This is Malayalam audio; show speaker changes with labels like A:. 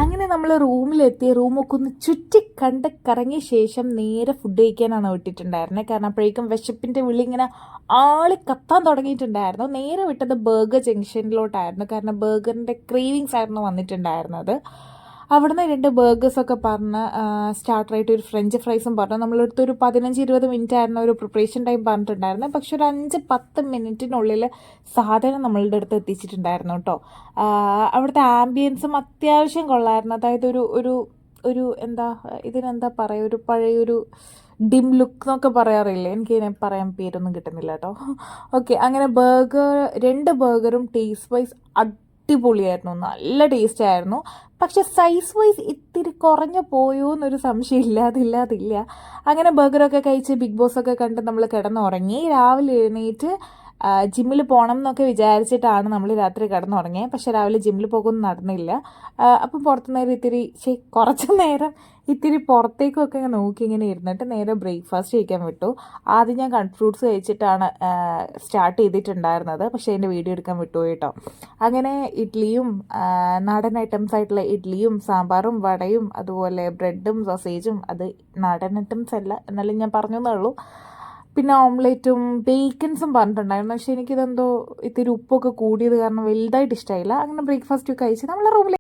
A: അങ്ങനെ നമ്മൾ റൂമിലെത്തി റൂമൊക്കെ ഒന്ന് ചുറ്റി കണ്ട് കറങ്ങിയ ശേഷം നേരെ ഫുഡ് കഴിക്കാനാണ് വിട്ടിട്ടുണ്ടായിരുന്നത്. കാരണം അപ്പോഴേക്കും വിശപ്പിൻ്റെ വിളി ഇങ്ങനെ ആളി കത്താൻ തുടങ്ങിയിട്ടുണ്ടായിരുന്നു. നേരെ വിട്ടത് ബർഗർ ജംഗ്ഷനിലോട്ടായിരുന്നു. കാരണം ബർഗറിൻ്റെ ക്രേവിങ്സ് ആയിരുന്നു വന്നിട്ടുണ്ടായിരുന്നത്. അവിടുന്ന് 2 ബർഗേഴ്സൊക്കെ പറഞ്ഞ് സ്റ്റാർട്ടറായിട്ട് ഒരു ഫ്രഞ്ച് ഫ്രൈസും പറഞ്ഞു. നമ്മളടുത്ത് ഒരു 15-20 മിനിറ്റ് ആയിരുന്നു ഒരു പ്രിപ്പറേഷൻ ടൈം പറഞ്ഞിട്ടുണ്ടായിരുന്നത്. പക്ഷെ ഒരു 5-10 മിനിറ്റിനുള്ളിൽ സാധനം നമ്മളുടെ അടുത്ത് എത്തിച്ചിട്ടുണ്ടായിരുന്നു കേട്ടോ. അവിടുത്തെ ആംബിയൻസും അത്യാവശ്യം കൊള്ളായിരുന്നു. അതായത് ഒരു ഒരു ഒരു എന്താ ഇതിനെന്താ പറയുക, ഒരു പഴയൊരു ഡിം ലുക്ക് എന്നൊക്കെ പറയാറില്ലേ, എനിക്കിതിനെ പറയാൻ പേരൊന്നും കിട്ടുന്നില്ല കേട്ടോ. ഓക്കെ, അങ്ങനെ 2 ബർഗറും ടേസ്റ്റ് വൈസ് അടിപൊളിയായിരുന്നു, നല്ല ടേസ്റ്റ് ആയിരുന്നു. പക്ഷെ സൈസ് വൈസ് ഇത്തിരി കുറഞ്ഞു പോയോ എന്നൊരു സംശയം ഇല്ലാതില്ല. അങ്ങനെ ബർഗറൊക്കെ കഴിച്ച് ബിഗ് ബോസൊക്കെ കണ്ട് നമ്മൾ കിടന്നുറങ്ങി. രാവിലെ എഴുന്നേറ്റ് ജിമ്മിൽ പോകണം എന്നൊക്കെ വിചാരിച്ചിട്ടാണ് നമ്മൾ രാത്രി കിടന്നുറങ്ങിയത്. പക്ഷെ രാവിലെ ജിമ്മിൽ പോകുമെന്ന് നടന്നില്ല. അപ്പം പുറത്തു നേരം കുറച്ച് നേരം ഇത്തിരി പുറത്തേക്കൊക്കെ നോക്കി ഇങ്ങനെ ഇരുന്നിട്ട് നേരെ ബ്രേക്ക്ഫാസ്റ്റ് കഴിക്കാൻ വിട്ടു. ആദ്യം ഞാൻ കട്ട് ഫ്രൂട്ട്സ് കഴിച്ചിട്ടാണ് സ്റ്റാർട്ട് ചെയ്തിട്ടുണ്ടായിരുന്നത്. പക്ഷേ അതിൻ്റെ വീഡിയോ എടുക്കാൻ വിട്ടുപോയി കേട്ടോ. അങ്ങനെ ഇഡ്ഡലിയും നാടൻ ഐറ്റംസ് ആയിട്ടുള്ള ഇഡ്ഡലിയും സാമ്പാറും വടയും അതുപോലെ ബ്രെഡും സോസേജും, അത് നാടൻ ഐറ്റംസ് അല്ല എന്നാലും ഞാൻ പറഞ്ഞു എന്നേ ഉള്ളൂ. പിന്നെ ഓംലേറ്റും ബേക്കൻസും പറഞ്ഞിട്ടുണ്ടായിരുന്നു. പക്ഷേ എനിക്കിതെന്തോ ഇത്തിരി ഉപ്പൊക്കെ കൂടിയത് കാരണം വലുതായിട്ട് ഇഷ്ടമായില്ല. അങ്ങനെ ബ്രേക്ക്ഫാസ്റ്റ് കഴിച്ച് നമ്മളെ റൂമിൽ